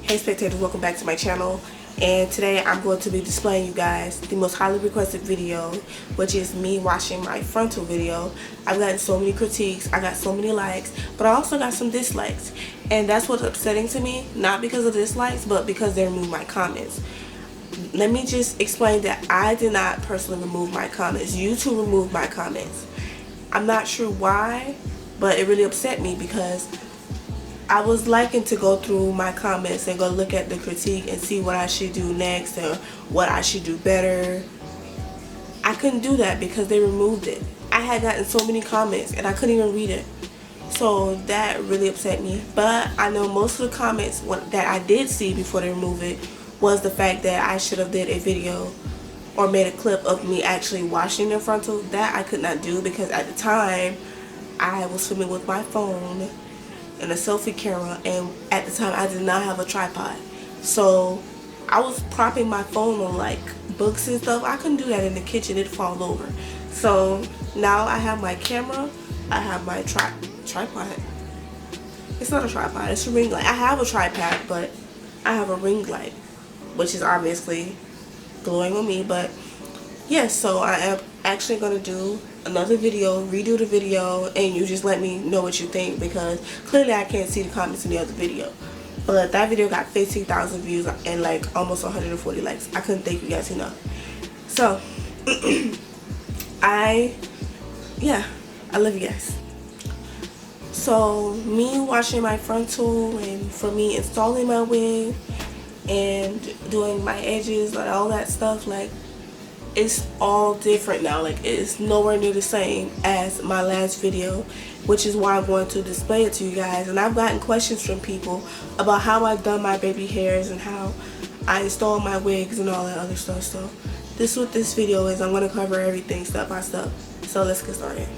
Hey spectators, welcome back to my channel, and today I'm going to be displaying you guys the most highly requested video, which is me washing my frontal video. I've gotten so many critiques, I got so many likes, but I also got some dislikes, and that's what's upsetting to me, not because of dislikes, but because they removed my comments. Let me just explain that I did not personally remove my comments. YouTube removed my comments. I'm not sure why, but it really upset me because I was liking to go through my comments and go look at the critique and see what I should do next or what I should do better. I couldn't do that because they removed it. I had gotten so many comments and I couldn't even read it. So that really upset me. But I know most of the comments that I did see before they removed it was the fact that I should have did a video or made a clip of me actually washing the frontal. That I could not do because at the time I was filming with my phone and a selfie camera, and at the time I did not have a tripod, so I was propping my phone on like books and stuff. I couldn't do that in the kitchen, it'd fall over. So now I have my camera, I have my tripod. It's not a tripod, it's a ring light. I have a tripod, but I have a ring light, which is obviously glowing on me. But yes, so I am actually going to do another video, redo the video, and you just let me know what you think, because clearly I can't see the comments in the other video. But that video got 15,000 views and like almost 140 likes. I couldn't thank you guys enough. So I love you guys. So me washing my frontal, and for me installing my wig and doing my edges and all that stuff, like, it's all different now. Like, it's nowhere near the same as my last video, which is why I'm going to display it to you guys. And I've gotten questions from people about how I've done my baby hairs and how I install my wigs and all that other stuff. So this is what this video is. I'm going to cover everything step by step. So let's get started.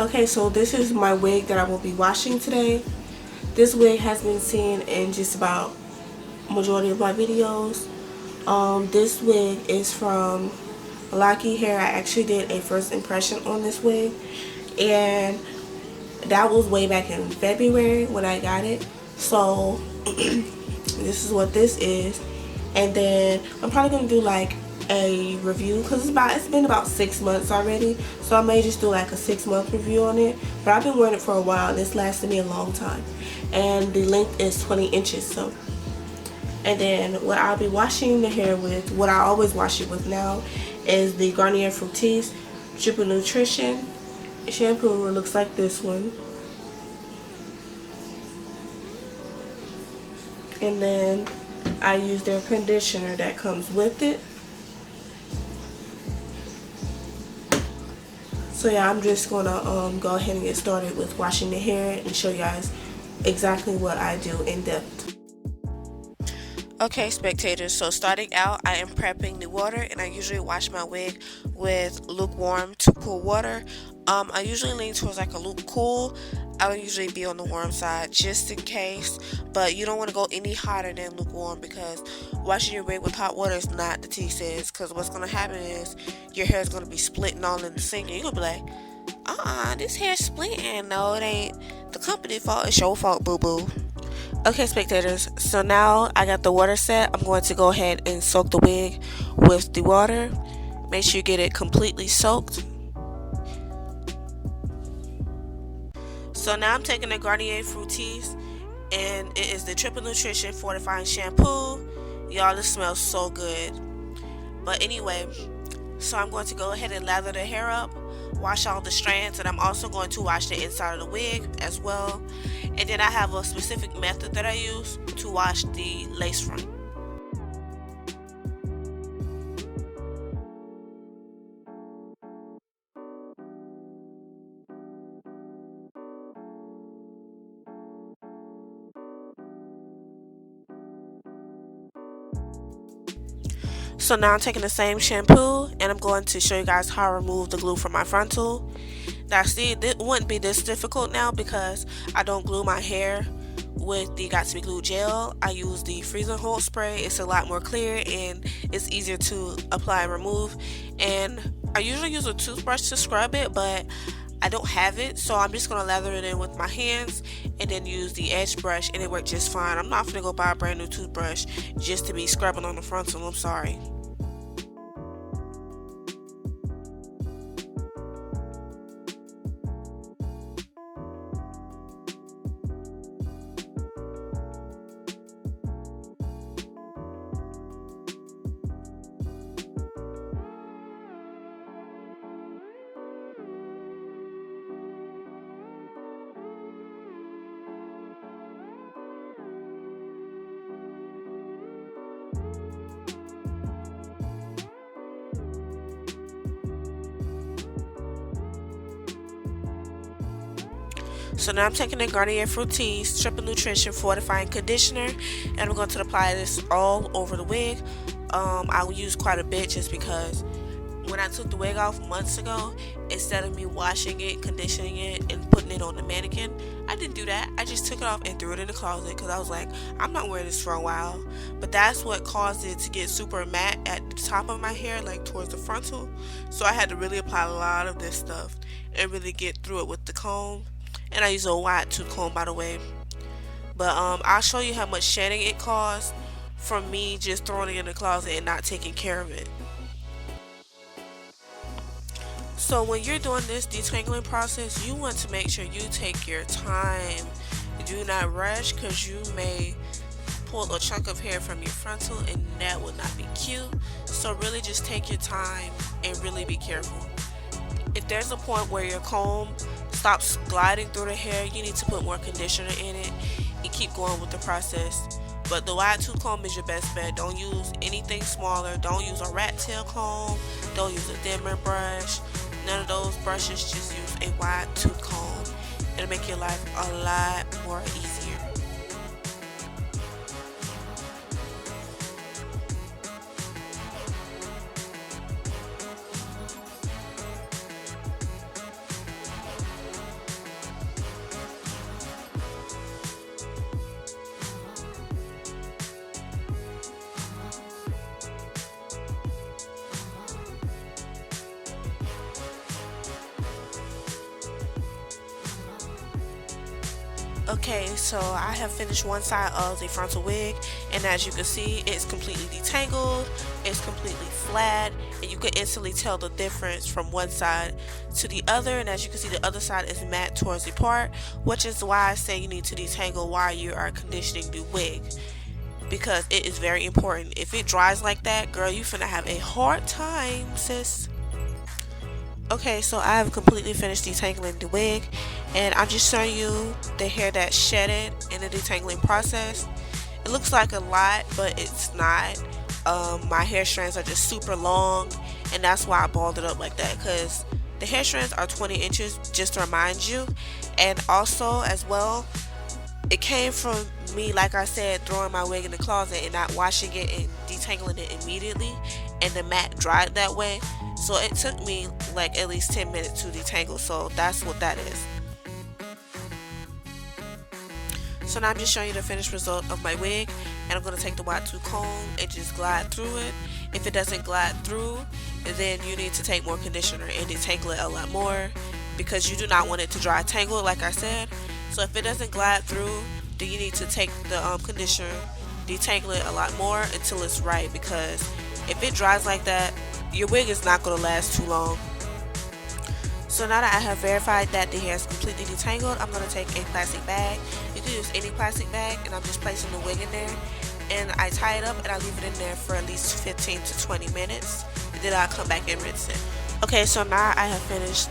Okay, so this is my wig that I will be washing today. This wig has been seen in just about majority of my videos. This wig is from Locky Hair. I actually did a first impression on this wig, and that was way back in February when I got it. So this is what this is, and then I'm probably gonna do like a review because it's been about 6 months already, so I may just do like a 6-month review on it. But I've been wearing it for a while and it's lasted me a long time, and the length is 20 inches. So, and then what I'll be washing the hair with, what I always wash it with now, is the Garnier Fructis Triple Nutrition shampoo. It looks like this one. And then I use their conditioner that comes with it. So yeah, I'm just gonna go ahead and get started with washing the hair and show you guys exactly what I do in depth. Okay, spectators, so starting out, I am prepping the water, and I usually wash my wig with lukewarm to cool water. I usually lean towards like a cool. I don't usually be on the warm side just in case, but you don't want to go any hotter than lukewarm, because washing your wig with hot water is not the tea says, because what's going to happen is your hair is going to be splitting all in the sink, and you're going to be like, this hair's splitting. No, it ain't the company fault, it's your fault, boo-boo. Okay, spectators, so now I got the water set. I'm going to go ahead and soak the wig with the water. Make sure you get it completely soaked. So now I'm taking the Garnier Fructis, and it is the Triple Nutrition Fortifying Shampoo. Y'all, this smells so good. But anyway, so I'm going to go ahead and lather the hair up, wash all the strands, and I'm also going to wash the inside of the wig as well. And then I have a specific method that I use to wash the lace front. So now I'm taking the same shampoo, and I'm going to show you guys how I remove the glue from my frontal. Now see, it wouldn't be this difficult now because I don't glue my hair with the Got To Be Glue gel. I use the freezer hold spray. It's a lot more clear and it's easier to apply and remove. And I usually use a toothbrush to scrub it, but I don't have it, so I'm just going to lather it in with my hands and then use the edge brush, and it worked just fine. I'm not going to go buy a brand new toothbrush just to be scrubbing on the frontal. I'm sorry. So now I'm taking the Garnier Fructis Triple Nutrition Fortifying Conditioner, and I'm going to apply this all over the wig. I will use quite a bit just because when I took the wig off months ago, instead of me washing it, conditioning it, and putting it on the mannequin, I didn't do that. I just took it off and threw it in the closet because I was like, I'm not wearing this for a while. But that's what caused it to get super matte at the top of my hair, like towards the frontal. So I had to really apply a lot of this stuff and really get through it with the comb. And I use a wide tooth comb, by the way. But I'll show you how much shedding it caused from me just throwing it in the closet and not taking care of it. So when you're doing this detangling process, you want to make sure you take your time. Do not rush, because you may pull a chunk of hair from your frontal and that would not be cute. So really just take your time and really be careful. If there's a point where your comb stops gliding through the hair, you need to put more conditioner in it and keep going with the process. But the wide tooth comb is your best bet. Don't use anything smaller. Don't use a rat tail comb. Don't use a dimmer brush. None of those brushes. Just use a wide tooth comb. It'll make your life a lot more easier. Okay, so I have finished one side of the frontal wig, and as you can see, it's completely detangled, it's completely flat, and you can instantly tell the difference from one side to the other. And as you can see, the other side is matte towards the part, which is why I say you need to detangle while you are conditioning the wig, because it is very important. If it dries like that, girl, you finna have a hard time, sis. Okay, so I have completely finished detangling the wig, and I'm just showing you the hair that shedded in the detangling process. It looks like a lot, but it's not. My hair strands are just super long, and that's why I balled it up like that, because the hair strands are 20 inches, just to remind you. And also, as well, it came from me, like I said, throwing my wig in the closet and not washing it and detangling it immediately, and the mat dried that way. So it took me like at least 10 minutes to detangle, so that's what that is. So now I'm just showing you the finished result of my wig, and I'm going to take the wide tooth comb and just glide through it. If it doesn't glide through, then you need to take more conditioner and detangle it a lot more, because you do not want it to dry tangle, like I said. So if it doesn't glide through, then you need to take the conditioner, detangle it a lot more until it's right, because if it dries like that, your wig is not going to last too long. So now that I have verified that the hair is completely detangled, I'm going to take a plastic bag. You can use any plastic bag, and I'm just placing the wig in there, and I tie it up and I leave it in there for at least 15 to 20 minutes, and then I'll come back and rinse it. Okay, so now I have finished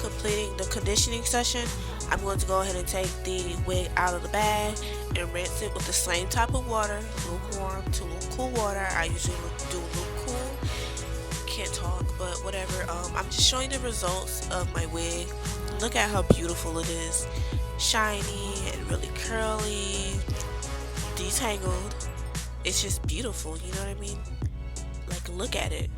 completing the conditioning session. I'm going to go ahead and take the wig out of the bag and rinse it with the same type of water, lukewarm to cool water. I usually do lukewarm. Can't talk, but whatever. I'm just showing the results of my wig. Look at how beautiful it is. Shiny and really curly, detangled. It's just beautiful, you know what I mean? Like, look at it.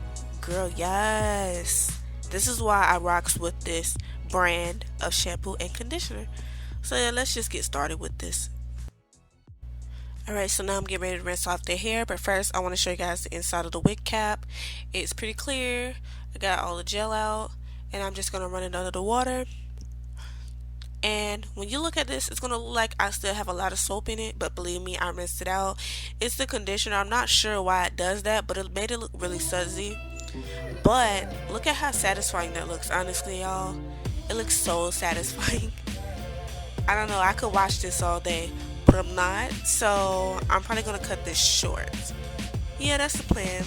Girl, yes. This is why I rocks with this brand of shampoo and conditioner. So yeah, let's just get started with this. Alright, so now I'm getting ready to rinse off the hair, but first I want to show you guys the inside of the wig cap. It's pretty clear. I got all the gel out, and I'm just going to run it under the water And when you look at this, it's going to look like I still have a lot of soap in it, but believe me, I rinsed it out. It's the conditioner. I'm not sure why it does that, but it made it look really sudsy. But look at how satisfying that looks, honestly, y'all. It looks so satisfying. I don't know, I could watch this all day, but I'm not, so I'm probably going to cut this short. Yeah, that's the plan.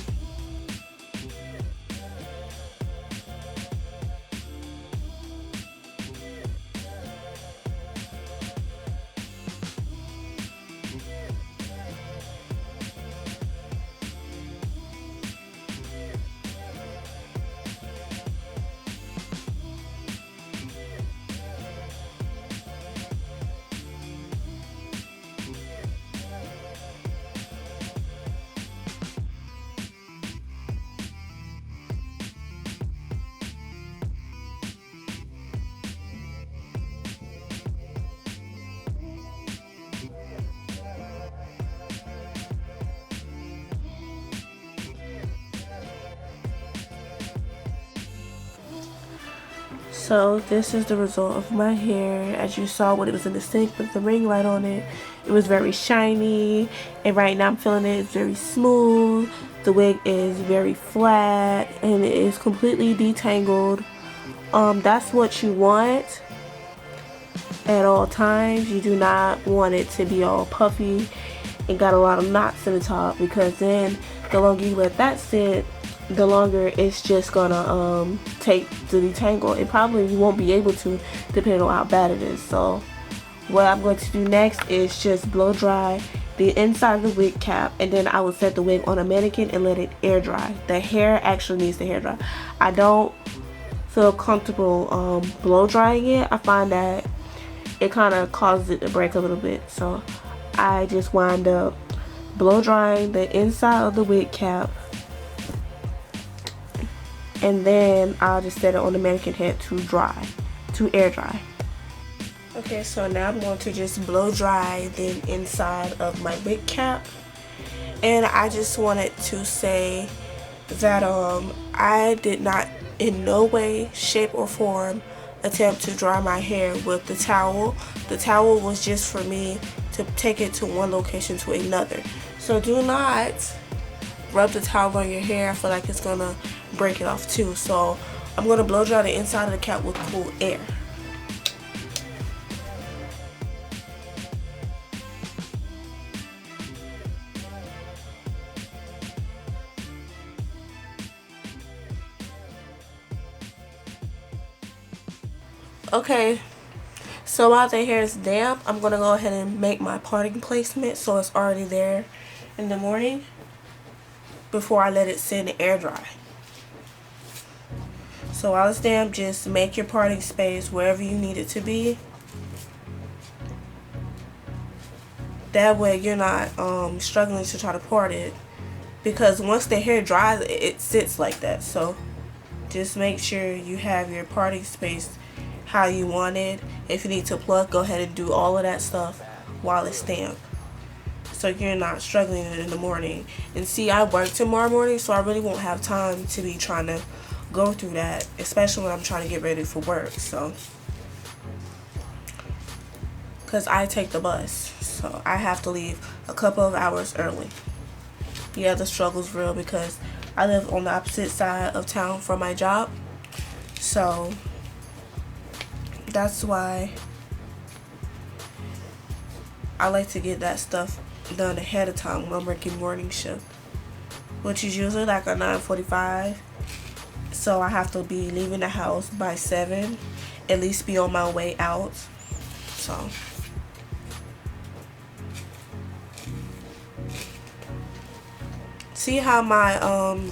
So this is the result of my hair. As you saw when it was in the sink with the ring light on it, it was very shiny, and right now I'm feeling it. It's very smooth. The wig is very flat and it is completely detangled. That's what you want at all times. You do not want it to be all puffy and got a lot of knots in the top, because then the longer you let that sit, the longer it's just gonna take to detangle. It probably you won't be able to, depending on how bad it is. So what I'm going to do next is just blow dry the inside of the wig cap, and then I will set the wig on a mannequin and let it air dry. The hair actually needs to hair dry. I don't feel comfortable blow drying it. I find that it kind of causes it to break a little bit, so I just wind up blow drying the inside of the wig cap, and then I'll just set it on the mannequin head to dry, to air dry. Okay, so now I'm going to just blow dry the inside of my wig cap, and I just wanted to say that I did not in no way, shape, or form attempt to dry my hair with the towel. The towel was just for me to take it to one location to another. So do not rub the towel on your hair. I feel like it's gonna break it off too. So I'm gonna blow dry the inside of the cap with cool air. Okay, so while the hair is damp, I'm gonna go ahead and make my parting placement so it's already there in the morning before I let it sit and air dry. So while it's damp, just make your parting space wherever you need it to be. That way you're not struggling to try to part it, because once the hair dries, it sits like that. So just make sure you have your parting space how you want it. If you need to pluck, go ahead and do all of that stuff while it's damp, so you're not struggling in the morning. And see, I work tomorrow morning, so I really won't have time to be trying to go through that, especially when I'm trying to get ready for work. So because I take the bus, so I have to leave a couple of hours early. Yeah, the struggle's real because I live on the opposite side of town from my job, so that's why I like to get that stuff done ahead of time when I'm working morning shift, which is usually like a 9:45. So I have to be leaving the house by 7, at least be on my way out. So see how my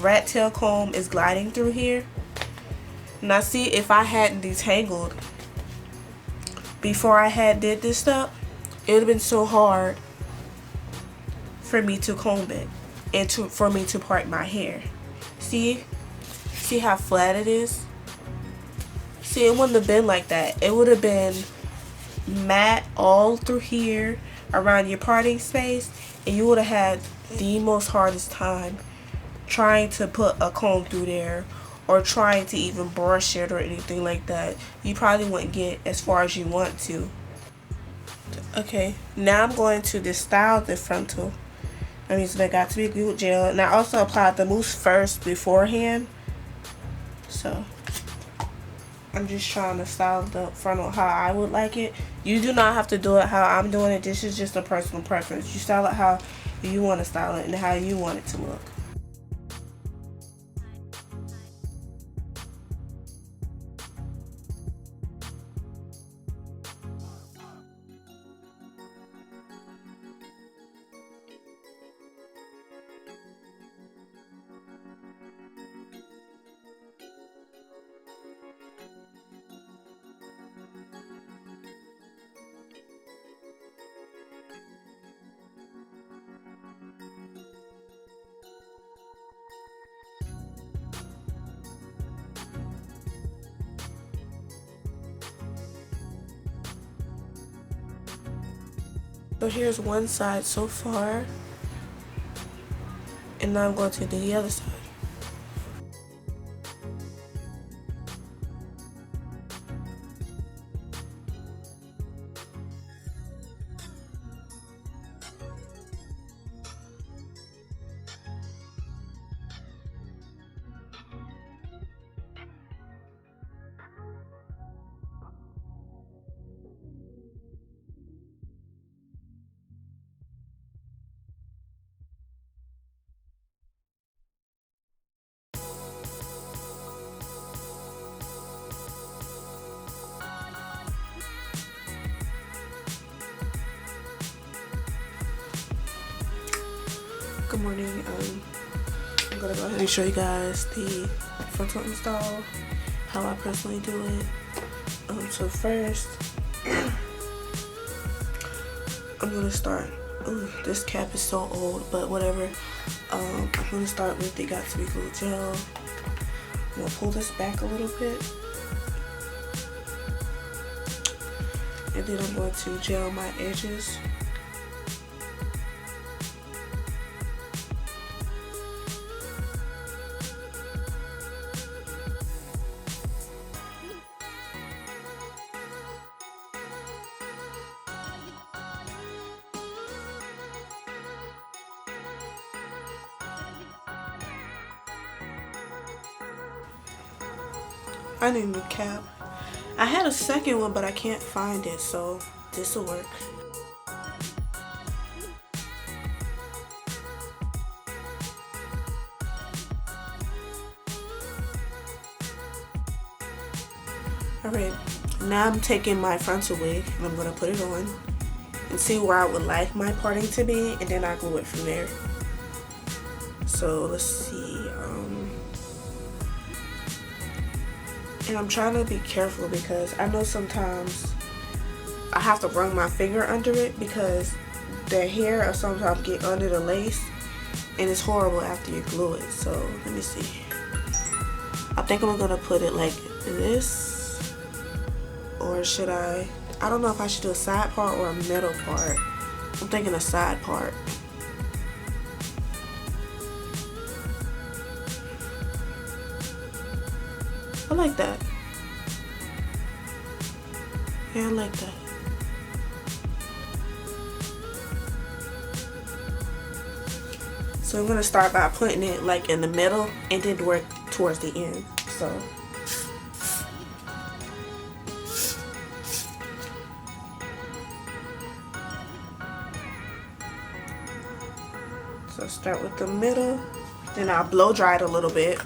rat tail comb is gliding through here? Now see, if I hadn't detangled before I had did this stuff, it would have been so hard for me to comb it and for me to part my hair. See how flat it is? See, it wouldn't have been like that. It would have been matte all through here around your parting space, and you would have had the most hardest time trying to put a comb through there or trying to even brush it or anything like that, you probably wouldn't get as far as you want to. Okay, now I'm going to style the frontal. I'm using the Got To Be Good gel, and I also applied the mousse first beforehand. So I'm just trying to style the frontal how I would like it. You do not have to do it how I'm doing it. This is just a personal preference. You style it how you want to style it and how you want it to look. So here's one side so far, and now I'm going to do the other side. Good morning. I'm gonna go ahead and show you guys the frontal install, how I personally do it. So first, I'm gonna start. Ooh, this cap is so old, but whatever. I'm gonna start with the Got To Be Glue gel. I'm gonna pull this back a little bit, and then I'm going to gel my edges. I need a new cap. I had a second one, but I can't find it, so this will work. Alright, now I'm taking my frontal wig and I'm going to put it on and see where I would like my parting to be, and then I'll glue it from there. So let's see. And I'm trying to be careful because I know sometimes I have to run my finger under it because the hair or sometimes get under the lace and it's horrible after you glue it. So let me see. I think I'm gonna put it like this, or should I don't know if I should do a side part or a middle part. I'm thinking a side part. I like that. Yeah, I like that. So I'm gonna start by putting it like in the middle and then work towards the end. So start with the middle, then I'll blow dry it a little bit,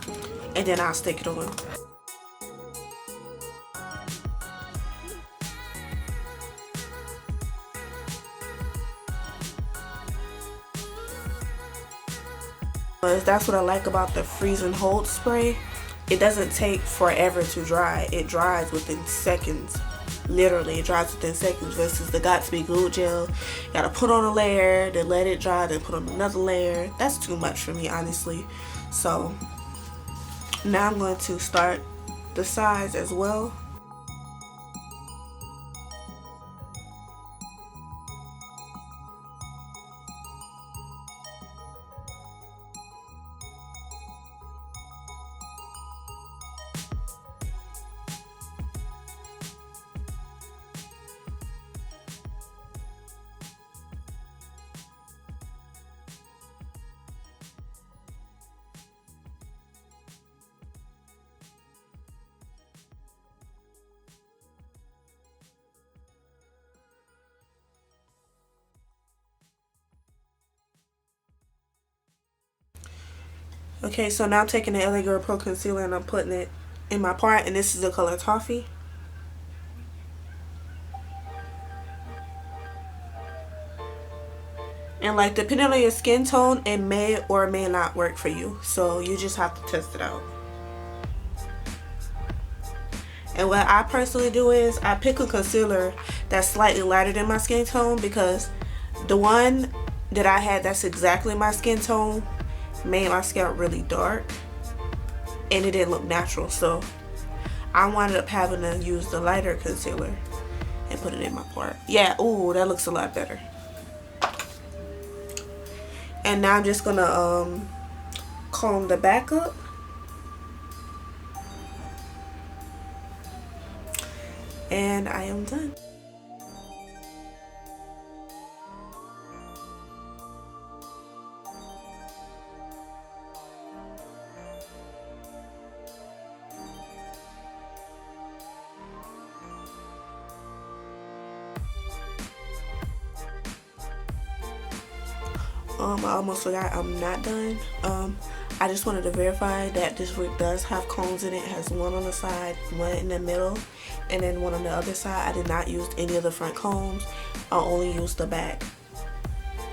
and then I'll stick it on. That's what I like about the freeze and hold spray. It doesn't take forever to dry. It dries within seconds. Literally, it dries within seconds versus the Got To Be Glue gel. You gotta put on a layer, then let it dry, then put on another layer. That's too much for me, honestly. So now I'm going to start the sides as well. Okay, so now I'm taking the LA Girl Pro Concealer and I'm putting it in my part, and this is the color Toffee. And like, depending on your skin tone, it may or may not work for you. So you just have to test it out. And what I personally do is I pick a concealer that's slightly lighter than my skin tone, because the one that I had that's exactly my skin tone made my scalp really dark and it didn't look natural. So I wound up having to use the lighter concealer and put it in my part. Yeah, ooh, that looks a lot better. And now I'm just gonna comb the back up. And I am done. I almost forgot I'm not done. I just wanted to verify that this wig does have combs in it. It has one on the side, one in the middle, and then one on the other side. I did not use any of the front combs. I only used the back,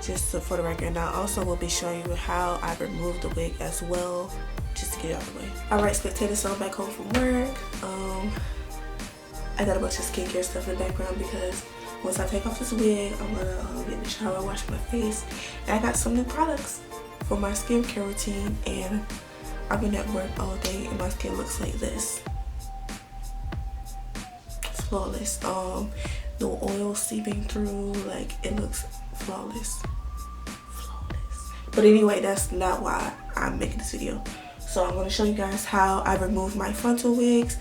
just for the record. And I also will be showing you how I removed the wig as well, just to get it out of the way. Alright, spectators, so I'm back home from work. I got a bunch of skincare stuff in the background because once I take off this wig, I'm gonna get in the shower, wash my face, and I got some new products for my skincare routine. And I've been at work all day and my skin looks like this. It's flawless. No oil seeping through, like it looks flawless. But anyway, that's not why I'm making this video. So I'm gonna show you guys how I remove my frontal wigs.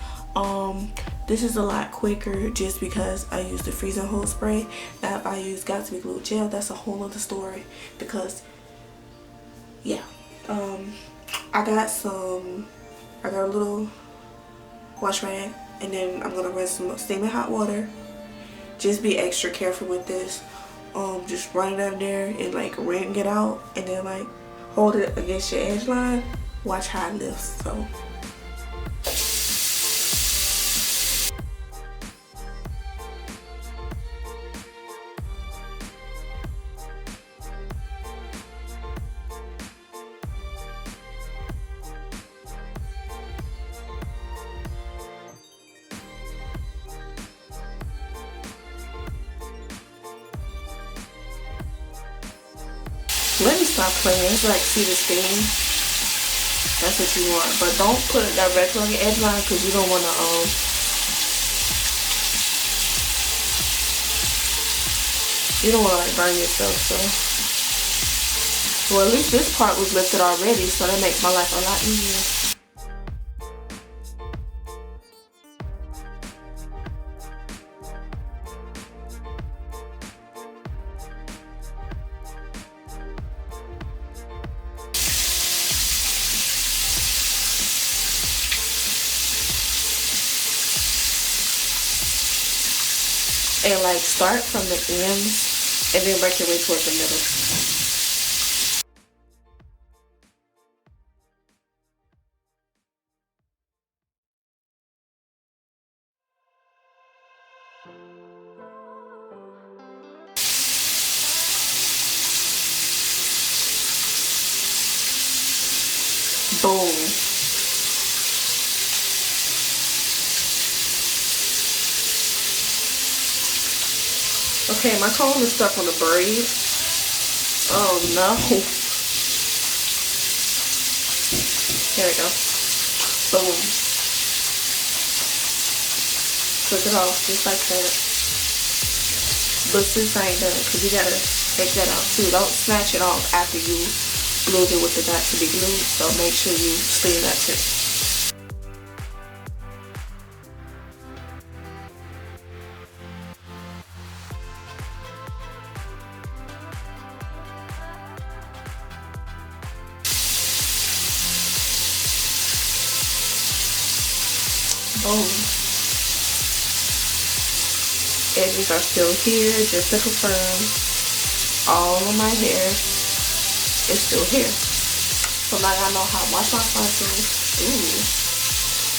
This is a lot quicker just because I use the freeze and hold spray. Now if I use Got To Be Glue gel, that's a whole other story, because yeah, I got a little wash rag, and then I'm gonna rinse some steaming hot water. Just be extra careful with this. Just run it under there and like wring it out, and then like hold it against your edge line. Watch how it lifts. So let me stop playing. It's like, see this thing? That's what you want. But don't put it directly on your edge line, because you don't want to like burn yourself. So well, at least this part was lifted already, so that makes my life a lot easier. And like start from the ends and then work your way towards the middle. Boom. Okay, my comb is stuck on the braid. Oh no. There we go. Boom. Took it off just like that. But since I ain't done it, because you gotta take that out too. Don't snatch it off after you glued it with the Got To Be Glued. So make sure you sleeve that too. Edges are still here, just to confirm. All of my hair is still here. So now y'all know how to wash my frontal. Ooh.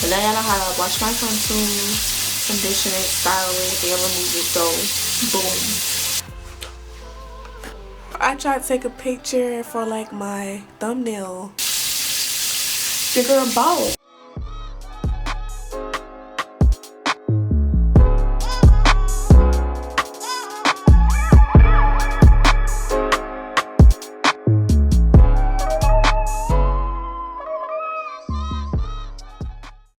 So now y'all know how to wash my frontal, condition it, style it, and remove it. So, boom. I tried to take a picture for like my thumbnail. The girl bought.